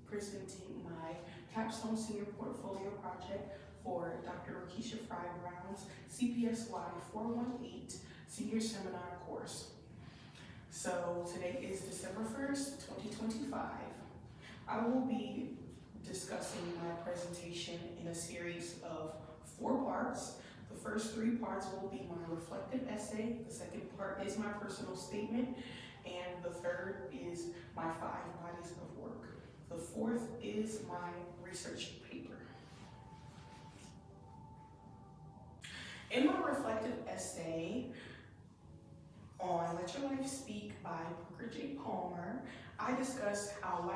presenting my Capstone Senior Portfolio Project for Dr. Rakisha Fry Brown's CPSY 418 Senior Seminar course. So today is December 1st, 2025. I will be discussing my presentation in a series of 4 parts. The first 3 parts will be my reflective essay, the second part is my personal statement, and the third is my 5 bodies of work. The fourth is my research paper. In my reflective essay on Let Your Life Speak by Booker J. Palmer, I discuss how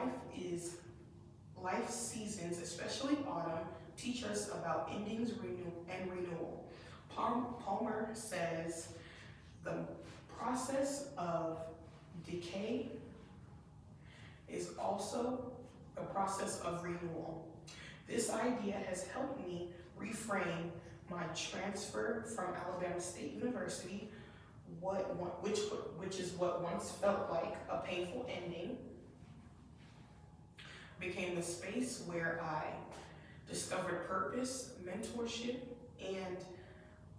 life seasons, especially autumn, teach us about endings and renewal. Palmer says the process of decay is also a process of renewal. This idea has helped me reframe my transfer from Alabama State University, which is what once felt like a painful ending, became the space where I discovered purpose, mentorship, and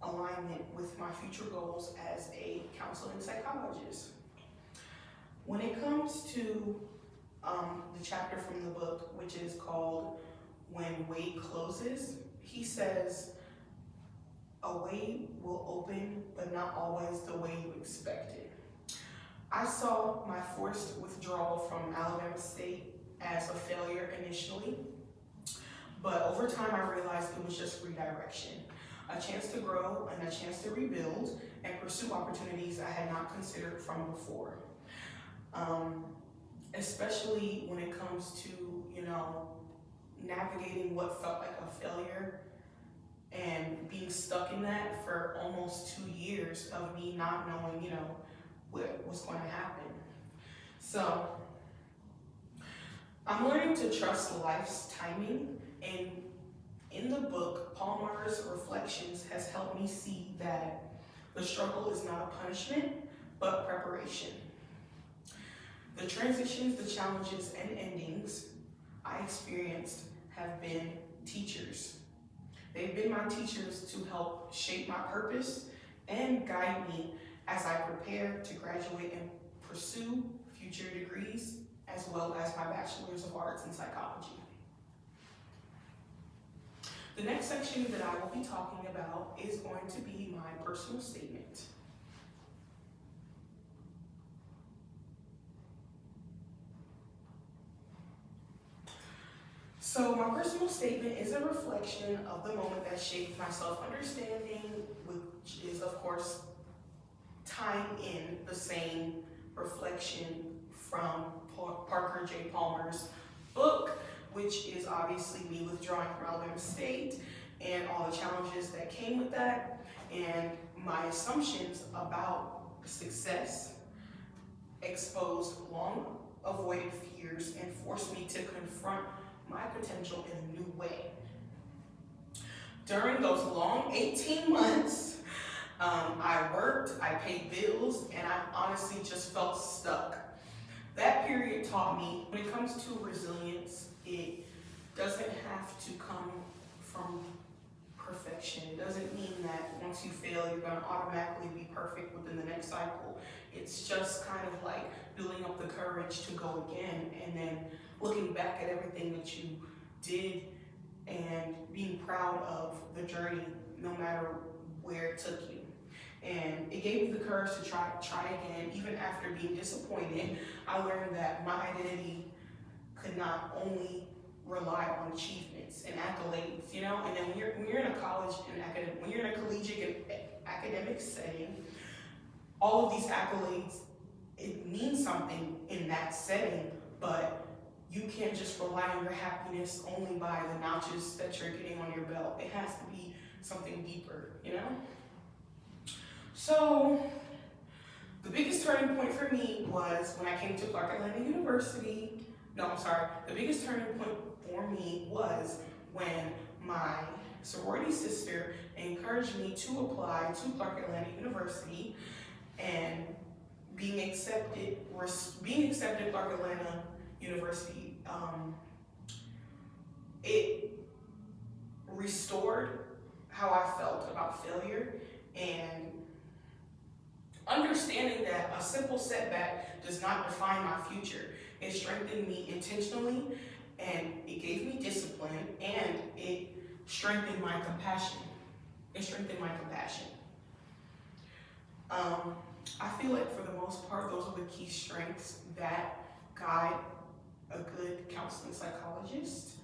alignment with my future goals as a counseling psychologist. When it comes to the chapter from the book, which is called When Way Closes, he says, a way will open, but not always the way you expected. I saw my forced withdrawal from Alabama State as a failure initially, but over time I realized it was just redirection, a chance to grow and a chance to rebuild and pursue opportunities I had not considered from before. Especially when it comes to, navigating what felt like a failure and being stuck in that for almost 2 years of me not knowing, what was going to happen. So I'm learning to trust life's timing, and in the book, Palmer's reflections has helped me see that the struggle is not a punishment, but preparation. The transitions, the challenges, and endings I experienced have been teachers. They've been my teachers to help shape my purpose and guide me as I prepare to graduate and pursue future degrees, as well as my Bachelor's of Arts in Psychology. The next section that I will be talking about is going to be my personal statement. So my personal statement is a reflection of the moment that shaped my self-understanding, which is, of course, tying in the same reflection from Parker J. Palmer's book, which is obviously me withdrawing from Alabama State and all the challenges that came with that, and my assumptions about success exposed long avoided fears and forced me to confront my potential in a new way. During those long 18 months, I worked, I paid bills, and I honestly just felt stuck. That period taught me when it comes to resilience, it doesn't have to come from perfection. It doesn't mean that once you fail, you're going to automatically be perfect within the next cycle. It's just kind of like building up the courage to go again, and then looking back at everything that you did and being proud of the journey, no matter where it took you. And it gave me the courage to try again. Even after being disappointed, I learned that my identity could not only rely on achievements and accolades, And then when you're in a college and when you're in a collegiate and academic setting, all of these accolades, it means something in that setting, but you can't just rely on your happiness only by the notches that you're getting on your belt. It has to be something deeper, So the biggest turning point for me was when I came to Clark Atlanta University. The biggest turning point for me was when my sorority sister encouraged me to apply to Clark Atlanta University, and being accepted at Clark Atlanta University it restored how I felt about failure, and understanding that a simple setback does not define my future. It strengthened me intentionally, and it gave me discipline, and it strengthened my compassion. It strengthened my compassion. I feel like for the most part, those are the key strengths that guide a good counseling psychologist,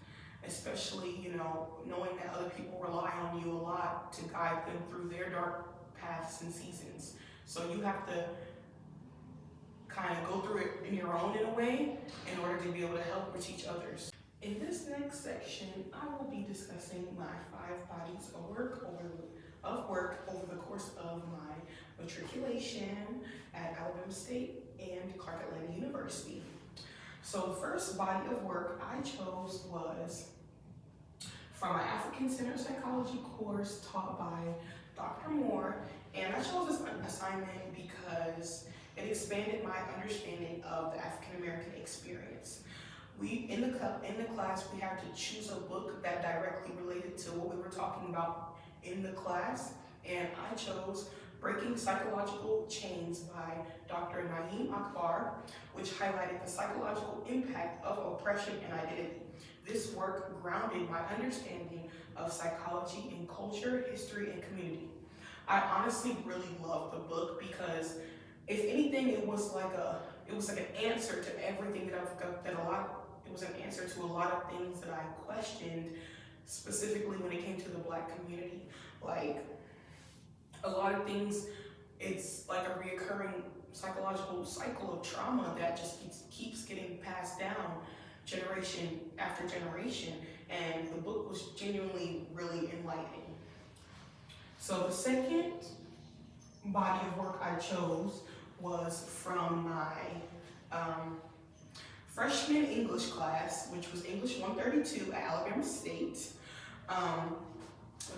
especially, knowing that other people rely on you a lot to guide them through their dark paths and seasons. So you have to kind of go through it in your own, in a way, in order to be able to help or teach others. In this next section, I will be discussing my 5 bodies of work over the course of my matriculation at Alabama State and Clark Atlanta University. So the first body of work I chose was from an African-centered psychology course taught by Dr. Moore, and I chose this assignment because it expanded my understanding of the African American experience. In the class, we had to choose a book that directly related to what we were talking about in the class, and I chose Breaking Psychological Chains by Dr. Naeem Akbar, which highlighted the psychological impact of oppression and identity. This work grounded my understanding of psychology in culture, history, and community. I honestly really loved the book because, if anything, it was like an answer to everything it was an answer to a lot of things that I questioned, specifically when it came to the Black community. Like, a lot of things, it's like a reoccurring psychological cycle of trauma that just keeps getting passed down generation after generation, and the book was genuinely really enlightening. So the second body of work I chose was from my freshman English class, which was English 132 at Alabama State.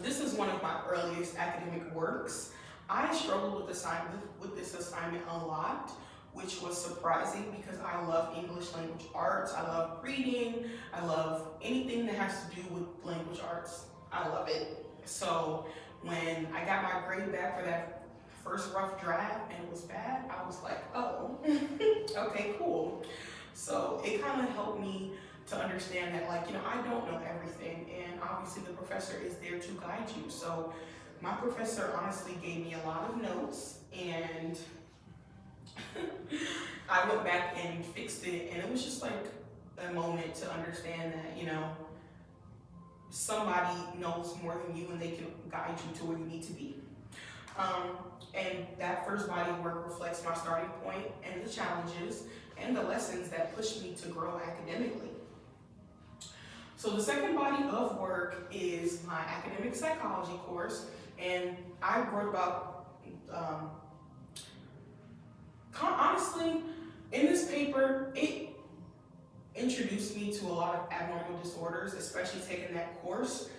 This is one of my earliest academic works. I struggled with this assignment a lot, which was surprising because I love English language arts. I love reading. I love anything that has to do with language arts. I love it. So when I got my grade back for that first rough draft and it was bad, I was like, oh, okay, cool. So it kind of helped me to understand that, I don't know everything, and obviously the professor is there to guide you. So my professor honestly gave me a lot of notes, and I went back and fixed it, and it was just like a moment to understand that, somebody knows more than you and they can guide you to where you need to be. And that first body of work reflects my starting point and the challenges and the lessons that pushed me to grow academically. So the second body of work is my academic psychology course, and I wrote about, honestly, in this paper, it introduced me to a lot of abnormal disorders, especially taking that course.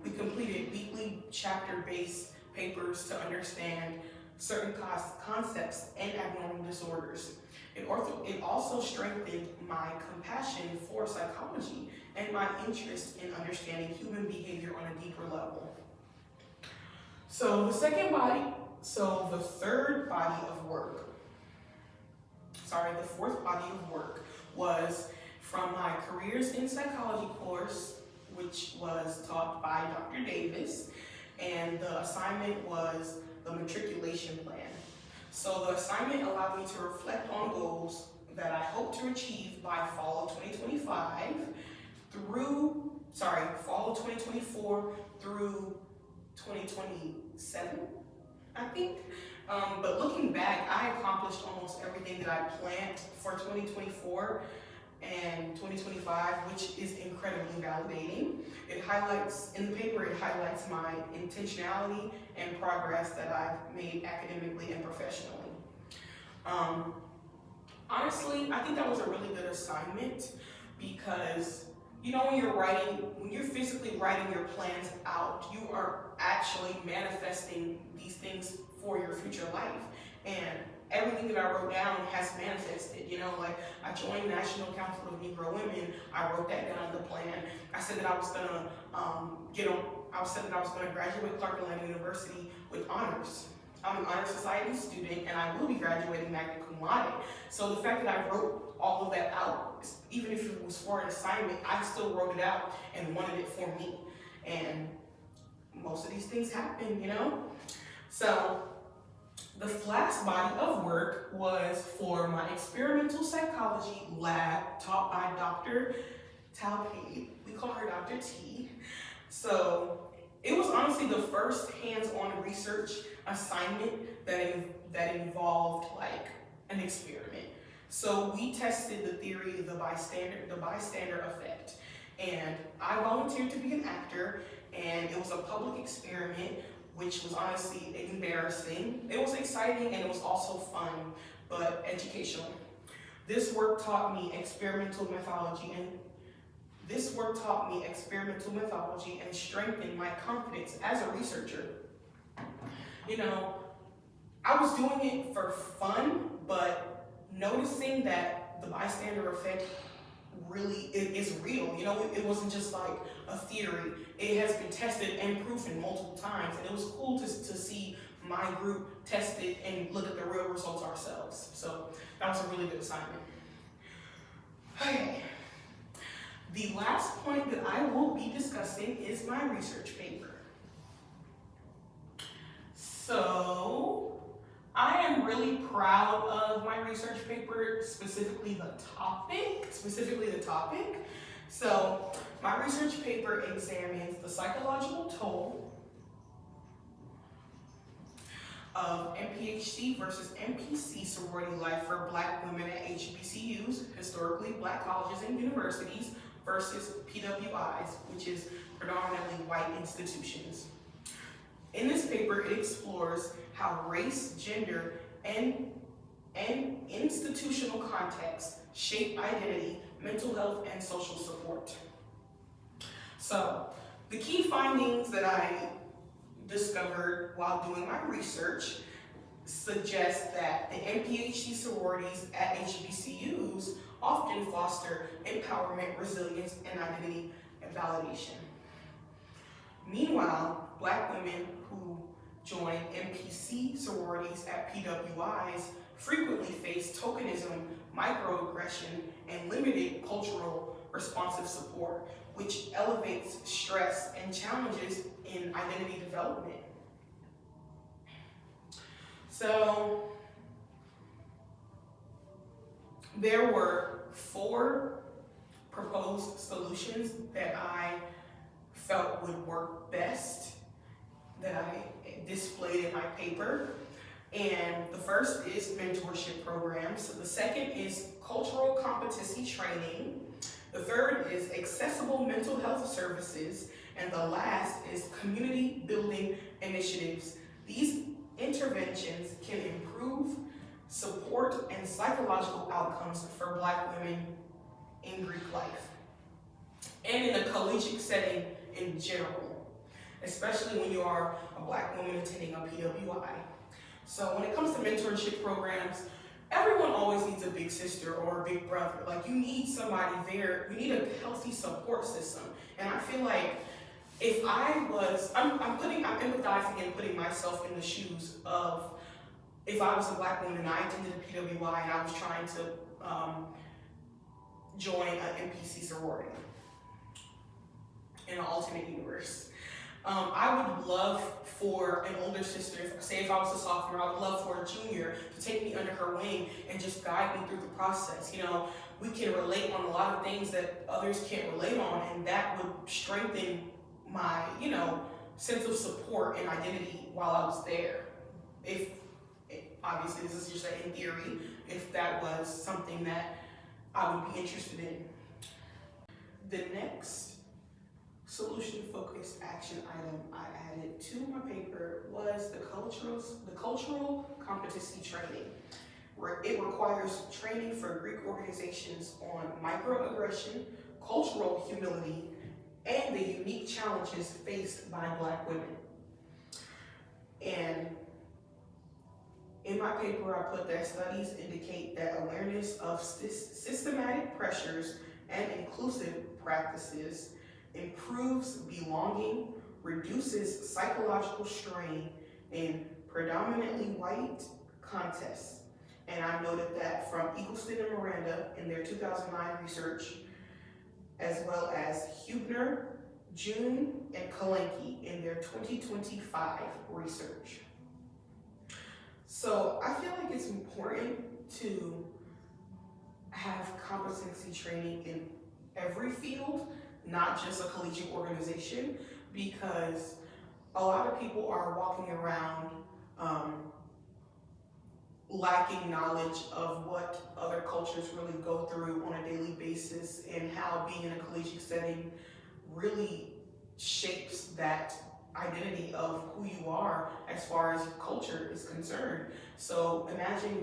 We completed weekly chapter-based papers to understand certain concepts and abnormal disorders. It also strengthened my compassion for psychology and my interest in understanding human behavior on a deeper level. So the third body of work, the fourth body of work was from my Careers in Psychology course, which was taught by Dr. Davis, and the assignment was the matriculation plan. So the assignment allowed me to reflect on goals that I hope to achieve by fall of 2025 fall of 2024 through 2027, I think. But looking back, I accomplished almost everything that I planned for 2024 and 2025, which is incredibly validating. In the paper, it highlights my intentionality and progress that I've made academically and professionally. Honestly, I think that was a really good assignment because, when you're physically writing your plans out, you are actually manifesting these things for your future life. And everything that I wrote down has manifested. Like I joined National Council of Negro Women. I wrote that down in the plan. I said that I was gonna graduate Clark Atlanta University with honors. I'm an honor society student, and I will be graduating magna cum laude. So the fact that I wrote all of that out, even if it was for an assignment, I still wrote it out and wanted it for me. And most of these things happen. So the last body of work was for my experimental psychology lab taught by Dr. Talpade. We call her Dr. T. So it was honestly the first hands-on research assignment that involved like an experiment. So we tested the theory of the bystander effect. And I volunteered to be an actor, and it was a public experiment, which was honestly embarrassing. It was exciting and it was also fun, but educational. This work taught me experimental methodology and strengthened my confidence as a researcher. I was doing it for fun, but noticing that the bystander effect really is real. It wasn't just like a theory. It has been tested and proven multiple times, and it was cool to see my group test it and look at the real results ourselves. So that was a really good assignment. Okay. The last point that I will be discussing is my research paper. So I am really proud of my research paper, specifically the topic. So my research paper examines the psychological toll of MPHC versus MPC sorority life for Black women at HBCUs, historically Black colleges and universities, versus PWIs, which is predominantly white institutions. In this paper, it explores how race, gender, and institutional context shape identity, mental health, and social support. So, the key findings that I discovered while doing my research suggest that the MPHC sororities at HBCUs often foster empowerment, resilience, and identity and validation. Meanwhile, Black women who join MPC sororities at PWIs frequently face tokenism, microaggression, and limited cultural responsive support, which elevates stress and challenges in identity development. So, there were 4 proposed solutions that I felt would work best that I displayed in my paper. And the first is mentorship programs. The second is cultural competency training. The third is accessible mental health services. And the last is community building initiatives. These interventions can improve support and psychological outcomes for Black women in Greek life and in a collegiate setting in general, especially when you are a Black woman attending a PWI. So when it comes to mentorship programs, everyone always needs a big sister or a big brother. Like, you need somebody there. You need a healthy support system. And I feel like if I'm empathizing and putting myself in the shoes of if I was a Black woman and I attended a PWI and I was trying to join an MPC sorority in an alternate universe. I would love for an older sister, say if I was a sophomore, I would love for a junior to take me under her wing and just guide me through the process. We can relate on a lot of things that others can't relate on, and that would strengthen my, sense of support and identity while I was there. Obviously, this is just in theory, if that was something that I would be interested in. The next solution-focused action item I added to my paper was the cultural competency training, where it requires training for Greek organizations on microaggression, cultural humility, and the unique challenges faced by Black women. And In my paper, I put that studies indicate that awareness of systematic pressures and inclusive practices improves belonging, reduces psychological strain in predominantly white contexts. And I noted that from Eagleston and Miranda in their 2009 research, as well as Hubner, June, and Kalenke in their 2025 research. So I feel like it's important to have competency training in every field, not just a collegiate organization, because a lot of people are walking around lacking knowledge of what other cultures really go through on a daily basis and how being in a collegiate setting really shapes that identity of who you are as far as culture is concerned. So imagine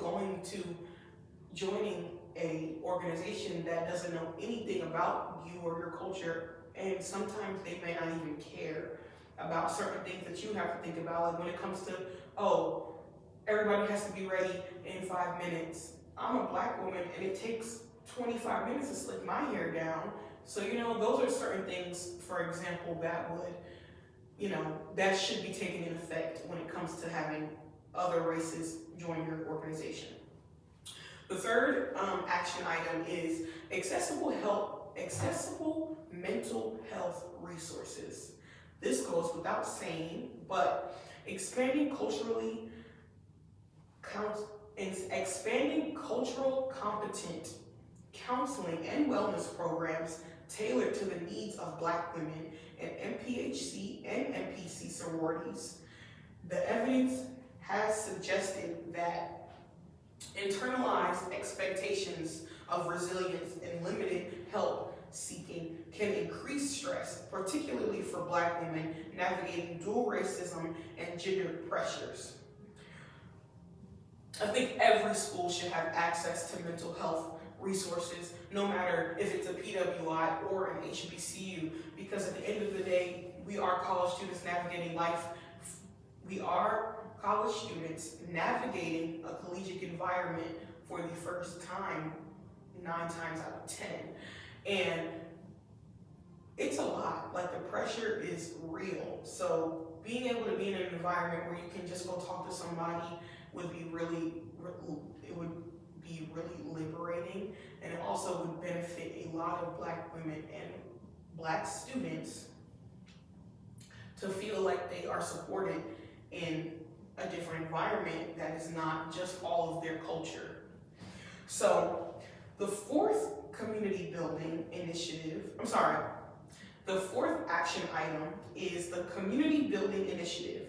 joining a organization that doesn't know anything about you or your culture, and sometimes they may not even care about certain things that you have to think about, like when it comes to, oh, everybody has to be ready in 5 minutes. I'm a Black woman and it takes 25 minutes to slick my hair down. So, those are certain things, for example, that would, that should be taken in effect when it comes to having other races join your organization. The third action item is accessible mental health resources. This goes without saying, but expanding cultural competent counseling and wellness programs tailored to the needs of Black women in MPHC and MPC sororities. The evidence has suggested that internalized expectations of resilience and limited help seeking can increase stress, particularly for Black women navigating dual racism and gender pressures. I think every school should have access to mental health resources, no matter if it's a PWI or an HBCU, because at the end of the day, we are college students navigating life. We are college students navigating a collegiate environment for the first time 9 times out of 10. And it's a lot, like the pressure is real. So being able to be in an environment where you can just go talk to somebody would be really liberating, and it also would benefit a lot of Black women and Black students to feel like they are supported in a different environment that is not just all of their culture. So the fourth action item is the community building initiative.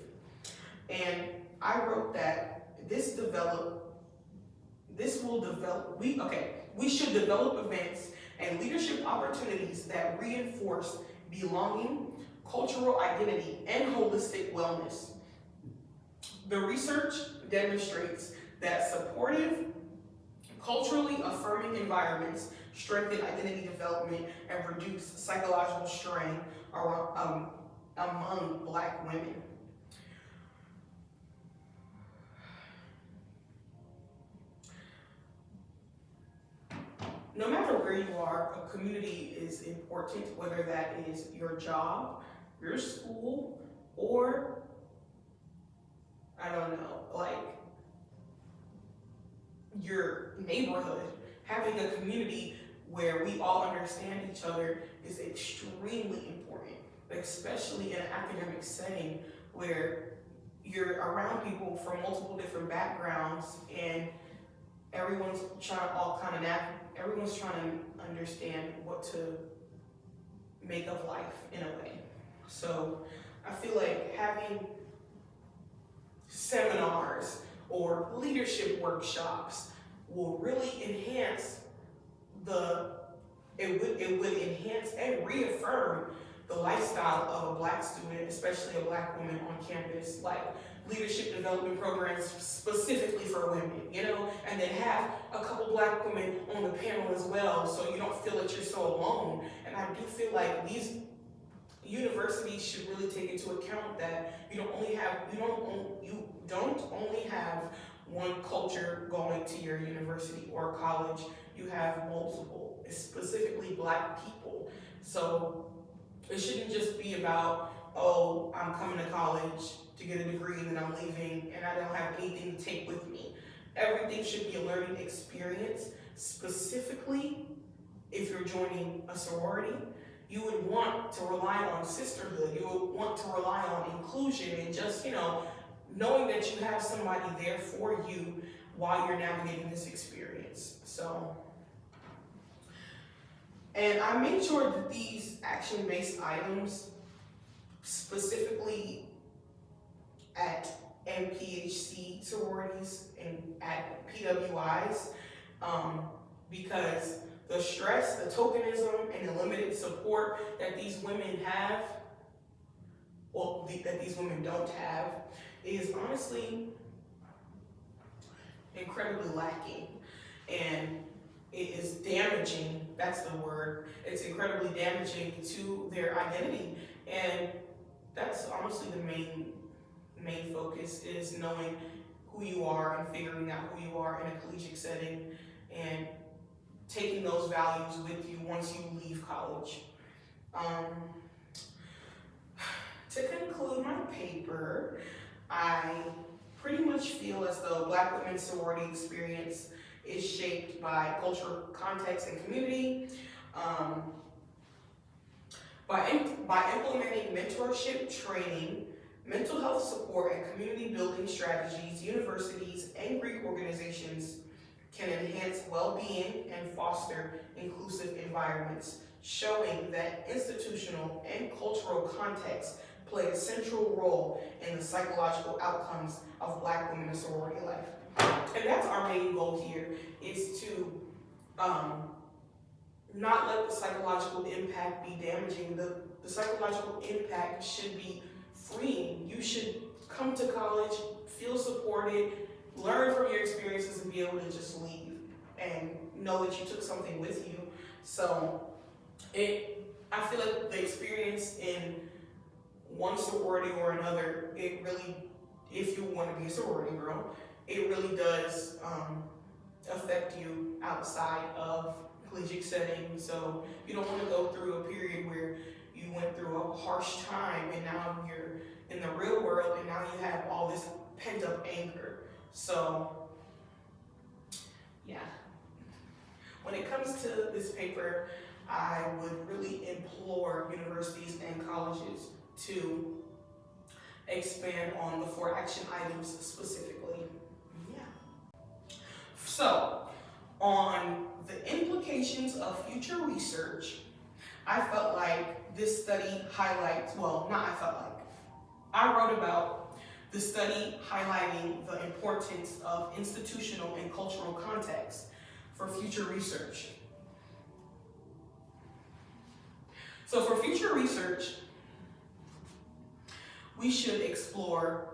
And I wrote that we should develop events and leadership opportunities that reinforce belonging, cultural identity, and holistic wellness. The research demonstrates that supportive, culturally affirming environments strengthen identity development and reduce psychological strain among Black women. No matter where you are, a community is important, whether that is your job, your school, or, your neighborhood. Having a community where we all understand each other is extremely important, especially in an academic setting where you're around people from multiple different backgrounds and everyone's trying to understand what to make of life in a way. So I feel like having seminars or leadership workshops will really enhance it would enhance and reaffirm the lifestyle of a Black student, especially a Black woman on campus, like leadership development programs specifically for women, and then have a couple Black women on the panel as well, so you don't feel that you're so alone. And I do feel like these universities should really take into account that you don't only have one culture going to your university or college. You have multiple, specifically Black people. So it shouldn't just be about, oh, I'm coming to college to get a degree and then I'm leaving and I don't have anything to take with me. Everything should be a learning experience. Specifically, if you're joining a sorority, you would want to rely on sisterhood. You would want to rely on inclusion and just, knowing that you have somebody there for you while you're navigating this experience. So, and I made sure that these action-based items, specifically at MPHC sororities and at PWIs, because the stress, the tokenism, and the limited support that these women have, that these women don't have, is honestly incredibly lacking. And it is damaging, that's the word, it's incredibly damaging to their identity. And that's honestly the main focus, is knowing who you are and figuring out who you are in a collegiate setting and taking those values with you once you leave college. To conclude my paper, I pretty much feel as though Black women's sorority experience is shaped by cultural context and community. By implementing mentorship training, mental health support, and community building strategies, universities and Greek organizations can enhance well-being and foster inclusive environments, showing that institutional and cultural context play a central role in the psychological outcomes of Black women in sorority life. And that's our main goal here, is to not let the psychological impact be damaging. The psychological impact should be freeing. You should come to college, feel supported, learn from your experiences, and be able to just leave and know that you took something with you. So I feel like the experience in one sorority or another, it really, if you want to be a sorority girl, it really does affect you outside of collegiate setting. So you don't want to go through a period where you went through a harsh time and now you're in the real world and now you have all this pent up anger. So yeah, when it comes to this paper, I would really implore universities and colleges to expand on the 4 action items specifically. Yeah. So, on the implications of future research, I felt like this study highlights, I wrote about the study highlighting the importance of institutional and cultural context for future research. So for future research, we should explore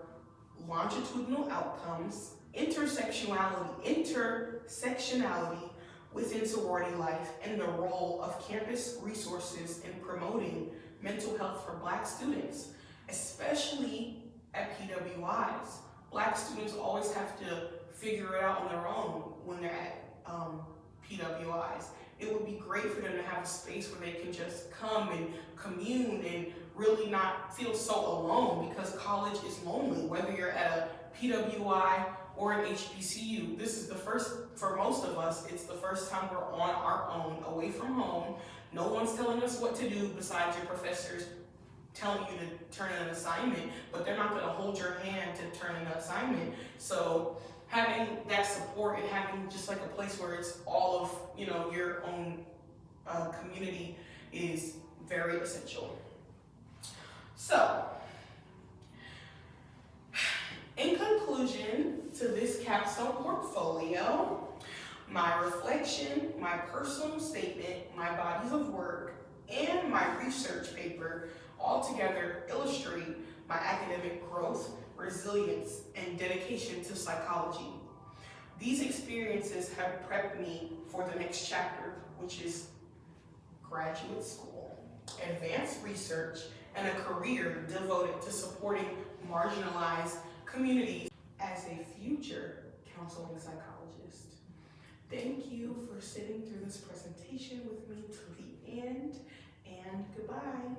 longitudinal outcomes, intersectionality within sorority life, and the role of campus resources in promoting mental health for Black students, especially at PWIs. Black students always have to figure it out on their own when they're at PWIs. It would be great for them to have a space where they can just come and commune and really not feel so alone, because college is lonely. Whether you're at a PWI or an HBCU, this is the first, for most of us, it's the first time we're on our own, away from home. No one's telling us what to do besides your professors telling you to turn in an assignment, but they're not going to hold your hand to turn in an assignment. So having that support and having just like a place where it's all of, your own community is very essential. So, in conclusion to this capstone portfolio, my reflection, my personal statement, my bodies of work, and my research paper all together illustrate my academic growth, resilience, and dedication to psychology. These experiences have prepped me for the next chapter, which is graduate school, advanced research, and a career devoted to supporting marginalized communities as a future counseling psychologist. Thank you for sitting through this presentation with me to the end, and goodbye.